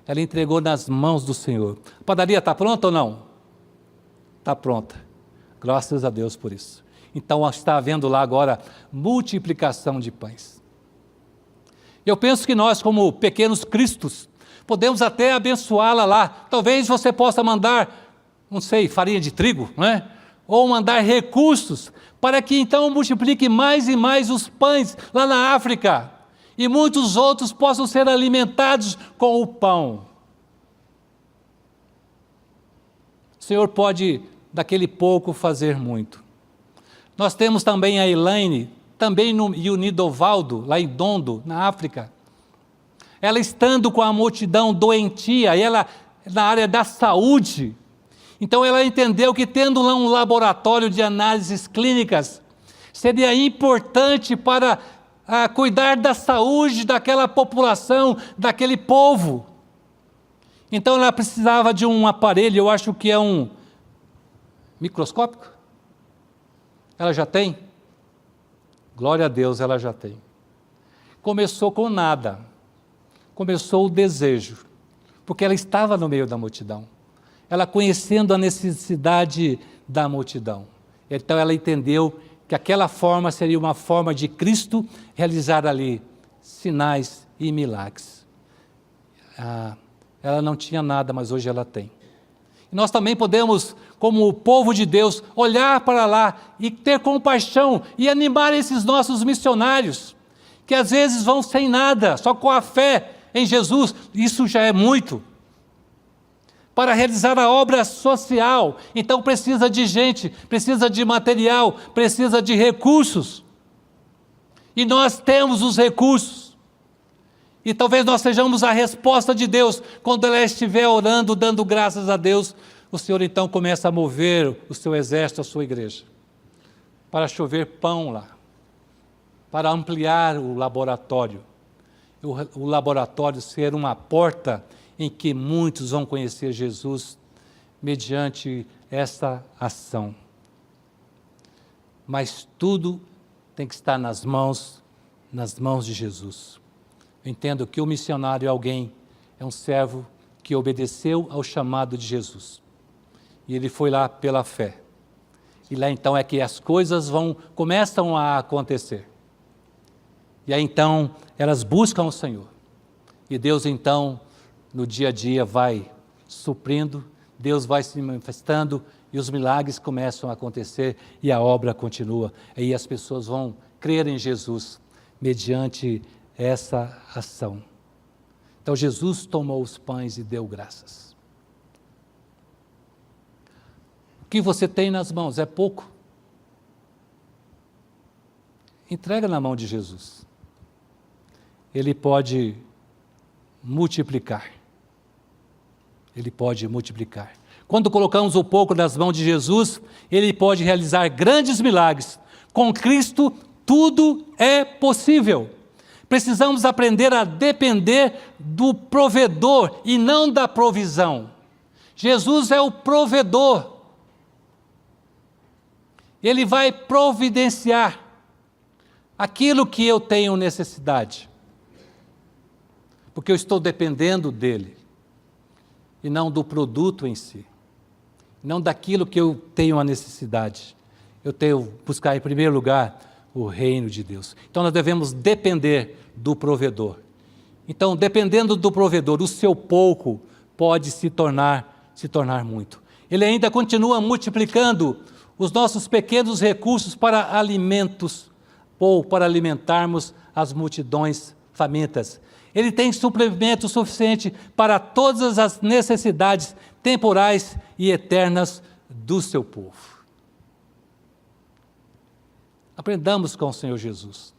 ela entregou nas mãos do Senhor. A padaria está pronta ou não? Está pronta, graças a Deus por isso. Então está havendo lá agora multiplicação de pães. Eu penso que nós, como pequenos cristos, podemos até abençoá-la lá. Talvez você possa mandar, não sei, farinha de trigo, não é? Ou mandar recursos, para que então multiplique mais e mais os pães lá na África, e muitos outros possam ser alimentados com o pão. O Senhor pode, daquele pouco, fazer muito. Nós temos também a Elaine, também e o Nidovaldo, lá em Dondo, na África. Ela estando com a multidão doentia, e ela na área da saúde, então ela entendeu que tendo lá um laboratório de análises clínicas, seria importante para cuidar da saúde daquela população, daquele povo. Então ela precisava de um aparelho, eu acho que é um microscópico. Ela já tem? Glória a Deus, ela já tem. Começou com nada. Começou o desejo, porque ela estava no meio da multidão, ela conhecendo a necessidade da multidão, então ela entendeu que aquela forma seria uma forma de Cristo realizar ali sinais e milagres. Ela não tinha nada, mas hoje ela tem. E nós também podemos, como o povo de Deus, olhar para lá e ter compaixão e animar esses nossos missionários, que às vezes vão sem nada, só com a fé em Jesus, isso já é muito. Para realizar a obra social, então precisa de gente, precisa de material, precisa de recursos. E nós temos os recursos. E talvez nós sejamos a resposta de Deus, quando ela estiver orando, dando graças a Deus, o Senhor então começa a mover o seu exército, a sua igreja, para chover pão lá, para ampliar o laboratório. o laboratório ser uma porta em que muitos vão conhecer Jesus mediante essa ação. Mas tudo tem que estar nas mãos de Jesus. Eu entendo que o missionário é um servo que obedeceu ao chamado de Jesus. E ele foi lá pela fé. E lá então é que as coisas começam a acontecer. E aí então elas buscam o Senhor. E Deus então, no dia a dia, vai suprindo, Deus vai se manifestando e os milagres começam a acontecer e a obra continua. Aí as pessoas vão crer em Jesus mediante essa ação. Então Jesus tomou os pães e deu graças. O que você tem nas mãos é pouco? Entrega na mão de Jesus. Ele pode multiplicar. Ele pode multiplicar. Quando colocamos o pouco nas mãos de Jesus, Ele pode realizar grandes milagres. Com Cristo, tudo é possível. Precisamos aprender a depender do provedor e não da provisão. Jesus é o provedor. Ele vai providenciar aquilo que eu tenho necessidade. Porque eu estou dependendo dele. E não do produto em si. Não daquilo que eu tenho a necessidade. Eu tenho que buscar em primeiro lugar o reino de Deus. Então nós devemos depender do provedor. Então, dependendo do provedor, o seu pouco pode se tornar muito. Ele ainda continua multiplicando os nossos pequenos recursos para alimentos ou para alimentarmos as multidões famintas. Ele tem suplemento suficiente para todas as necessidades temporais e eternas do seu povo. Aprendamos com o Senhor Jesus.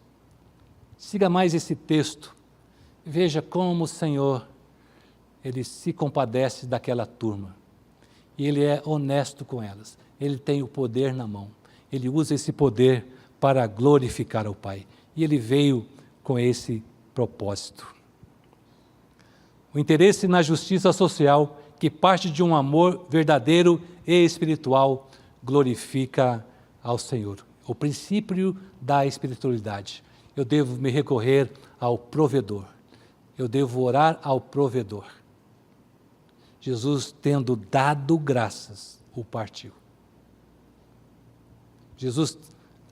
Siga mais esse texto. Veja como o Senhor, Ele se compadece daquela turma. E Ele é honesto com elas. Ele tem o poder na mão. Ele usa esse poder para glorificar ao Pai. E Ele veio com esse propósito. O interesse na justiça social, que parte de um amor verdadeiro e espiritual, glorifica ao Senhor. O princípio da espiritualidade. Eu devo me recorrer ao provedor. Eu devo orar ao provedor. Jesus, tendo dado graças, o partiu. Jesus,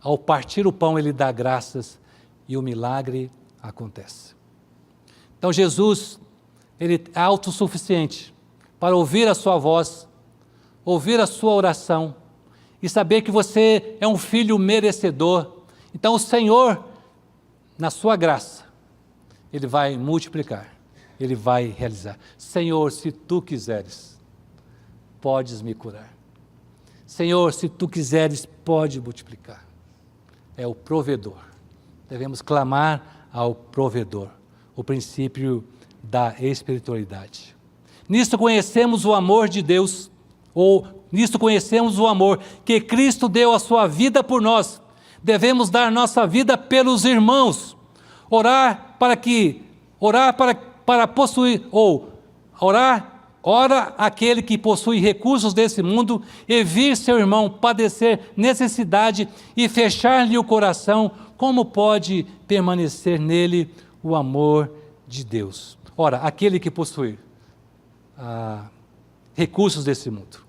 ao partir o pão, ele dá graças e o milagre acontece. Então Jesus, ele é autossuficiente para ouvir a sua voz, ouvir a sua oração e saber que você é um filho merecedor. Então o Senhor, na sua graça, Ele vai multiplicar, Ele vai realizar. Senhor, se Tu quiseres, podes me curar. Senhor, se Tu quiseres, pode multiplicar. É o provedor. Devemos clamar ao provedor, o princípio da espiritualidade. Nisto conhecemos o amor de Deus, nisto conhecemos o amor que Cristo deu a sua vida por nós. Devemos dar nossa vida pelos irmãos, orar ora aquele que possui recursos desse mundo e vir seu irmão padecer necessidade e fechar-lhe o coração, como pode permanecer nele o amor de Deus? Ora, aquele que possui recursos desse mundo.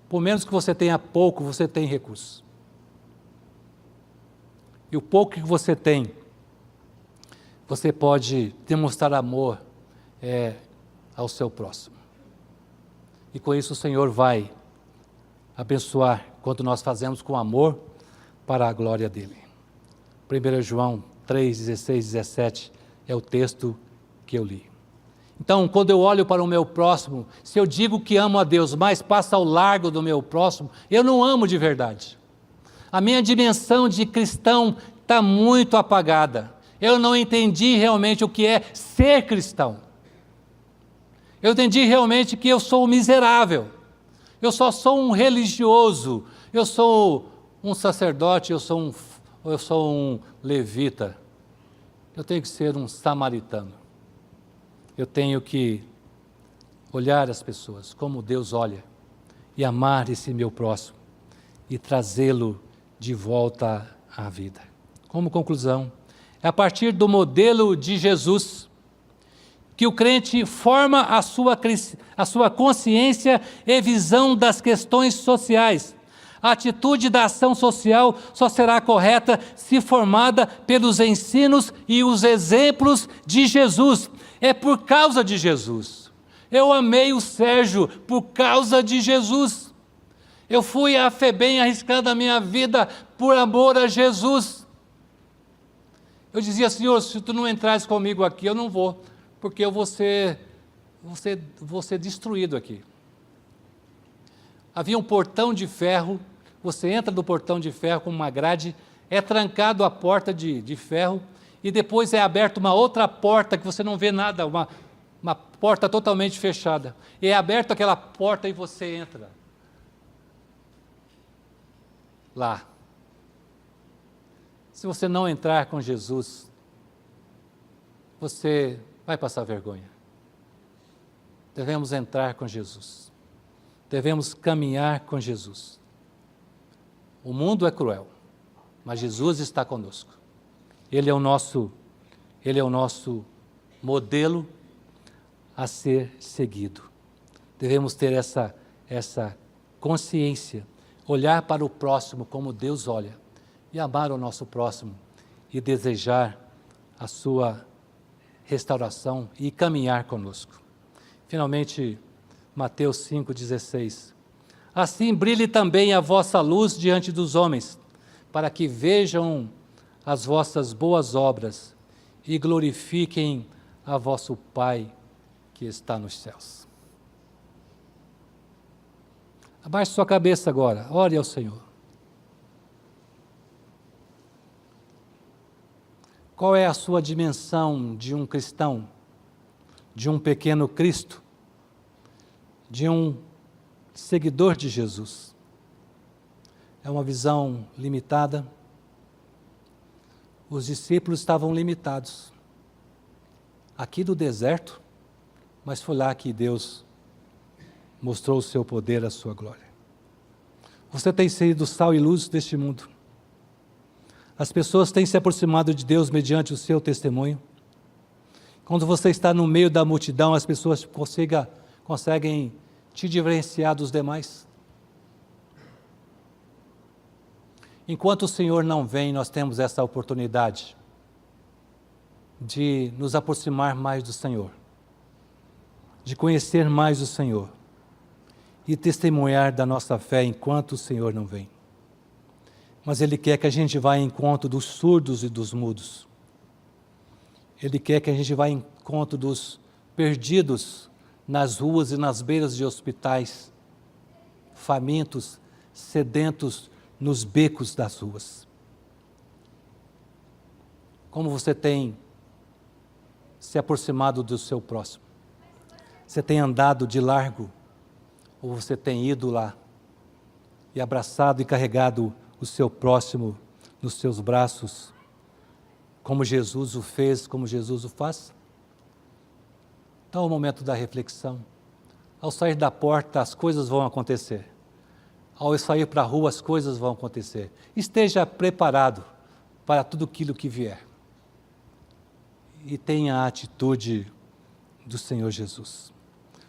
Por menos que você tenha pouco, você tem recursos. E o pouco que você tem, você pode demonstrar amor ao seu próximo. E com isso o Senhor vai abençoar quando nós fazemos com amor para a glória dEle. 1 João 3, 16, 17 é o texto que eu li. Então, quando eu olho para o meu próximo, se eu digo que amo a Deus, mas passo ao largo do meu próximo, eu não amo de verdade. A minha dimensão de cristão está muito apagada. Eu não entendi realmente o que é ser cristão. Eu entendi realmente que eu sou miserável. Eu só sou um religioso. Eu sou um sacerdote, eu sou um levita. Eu tenho que ser um samaritano. Eu tenho que olhar as pessoas como Deus olha e amar esse meu próximo e trazê-lo de volta à vida. Como conclusão, é a partir do modelo de Jesus que o crente forma a sua consciência e visão das questões sociais. A atitude da ação social só será correta se formada pelos ensinos e os exemplos de Jesus. É por causa de Jesus. Eu amei o Sérgio por causa de Jesus. Eu fui à FEBEM arriscando a minha vida por amor a Jesus. Eu dizia, Senhor, se tu não entrares comigo aqui, eu não vou, porque eu vou ser destruído aqui. Havia um portão de ferro, você entra no portão de ferro com uma grade, é trancado a porta de ferro, e depois é aberta uma outra porta que você não vê nada, uma porta totalmente fechada. E é aberta aquela porta e você entra lá. Se você não entrar com Jesus, você vai passar vergonha. Devemos entrar com Jesus. Devemos caminhar com Jesus. O mundo é cruel, mas Jesus está conosco. Ele é o nosso modelo a ser seguido. Devemos ter essa consciência, olhar para o próximo como Deus olha, e amar o nosso próximo, e desejar a sua restauração e caminhar conosco. Finalmente, Mateus 5,16. Assim brilhe também a vossa luz diante dos homens, para que vejam as vossas boas obras e glorifiquem a vosso Pai que está nos céus. Abaixe sua cabeça agora, ore ao Senhor. Qual é a sua dimensão de um cristão, de um pequeno Cristo, de um seguidor de Jesus? É uma visão limitada? Os discípulos estavam limitados, aqui do deserto, mas foi lá que Deus mostrou o seu poder, a sua glória. Você tem sido sal e luz deste mundo. As pessoas têm se aproximado de Deus mediante o seu testemunho. Quando você está no meio da multidão, as pessoas conseguem te diferenciar dos demais. Enquanto o Senhor não vem, nós temos essa oportunidade de nos aproximar mais do Senhor, de conhecer mais o Senhor e testemunhar da nossa fé enquanto o Senhor não vem. Mas Ele quer que a gente vá em encontro dos surdos e dos mudos. Ele quer que a gente vá em encontro dos perdidos nas ruas e nas beiras de hospitais, famintos, sedentos nos becos das ruas. Como você tem se aproximado do seu próximo? Você tem andado de largo? Ou você tem ido lá e abraçado e carregado o seu próximo nos seus braços, como Jesus o fez, como Jesus o faz? Então é o momento da reflexão. Ao sair da porta, as coisas vão acontecer. Ao sair para a rua, as coisas vão acontecer. Esteja preparado para tudo aquilo que vier. E tenha a atitude do Senhor Jesus.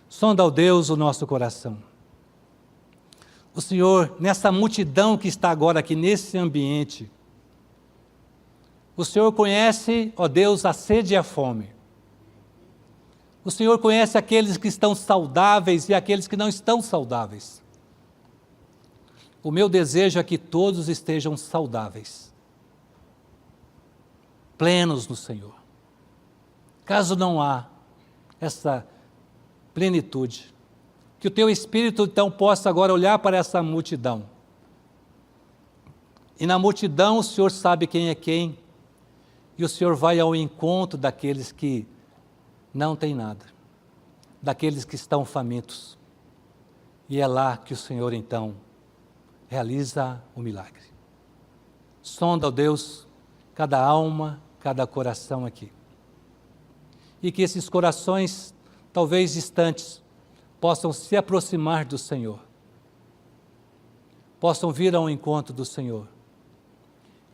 Sonda, ó Deus, o nosso coração. O Senhor, nessa multidão que está agora aqui, nesse ambiente, o Senhor conhece, ó Deus, a sede e a fome. O Senhor conhece aqueles que estão saudáveis e aqueles que não estão saudáveis. O meu desejo é que todos estejam saudáveis, plenos no Senhor. Caso não há essa plenitude, que o teu Espírito então possa agora olhar para essa multidão. E na multidão o Senhor sabe quem é quem, e o Senhor vai ao encontro daqueles que não têm nada, daqueles que estão famintos. E é lá que o Senhor então realiza o milagre. Sonda, ó Deus, cada alma cada coração aqui. E que esses corações, talvez distantes, possam se aproximar do Senhor, possam vir ao encontro do Senhor,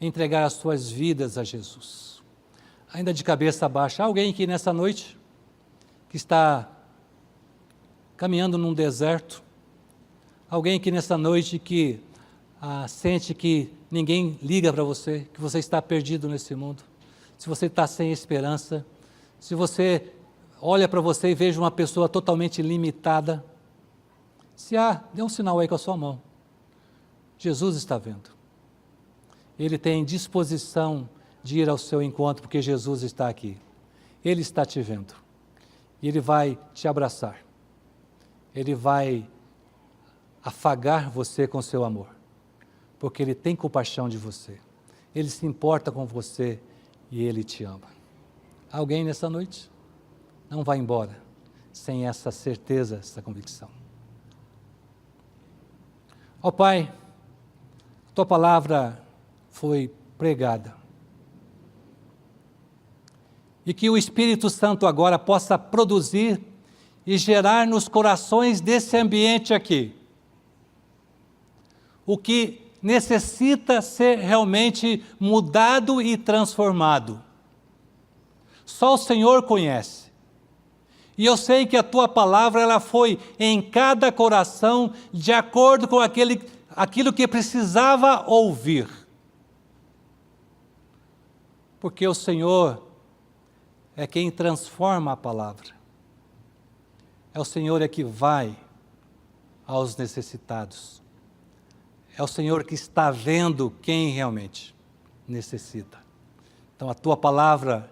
entregar as suas vidas a Jesus. Ainda de cabeça baixa, há alguém aqui nessa noite que está caminhando num deserto, alguém aqui nessa noite que sente que ninguém liga para você, que você está perdido nesse mundo, se você está sem esperança, se você olha para você e veja uma pessoa totalmente limitada, dê um sinal aí com a sua mão. Jesus está vendo. Ele tem disposição de ir ao seu encontro, porque Jesus está aqui. Ele está te vendo. E Ele vai te abraçar. Ele vai afagar você com seu amor, porque Ele tem compaixão de você. Ele se importa com você e Ele te ama. Alguém nessa noite? Não vai embora sem essa certeza, essa convicção. Ó Pai, Tua palavra foi pregada. E que o Espírito Santo agora possa produzir e gerar nos corações desse ambiente aqui o que necessita ser realmente mudado e transformado. Só o Senhor conhece. E eu sei que a Tua palavra ela foi em cada coração de acordo com aquilo que precisava ouvir. Porque o Senhor é quem transforma a palavra. É o Senhor que vai aos necessitados. É o Senhor que está vendo quem realmente necessita. Então a Tua palavra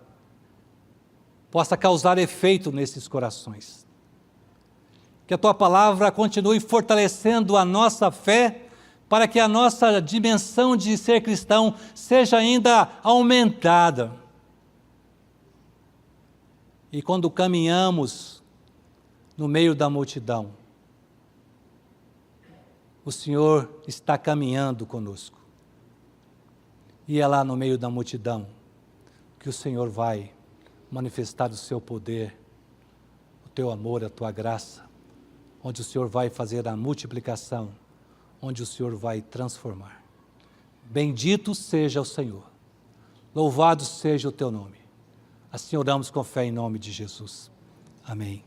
possa causar efeito nesses corações. Que a Tua palavra continue fortalecendo a nossa fé, para que a nossa dimensão de ser cristão seja ainda aumentada. E quando caminhamos no meio da multidão, o Senhor está caminhando conosco. E é lá no meio da multidão que o Senhor vai manifestar o seu poder, o teu amor, a tua graça, onde o Senhor vai fazer a multiplicação, onde o Senhor vai transformar. Bendito seja o Senhor, louvado seja o teu nome. Assim oramos com fé em nome de Jesus. Amém.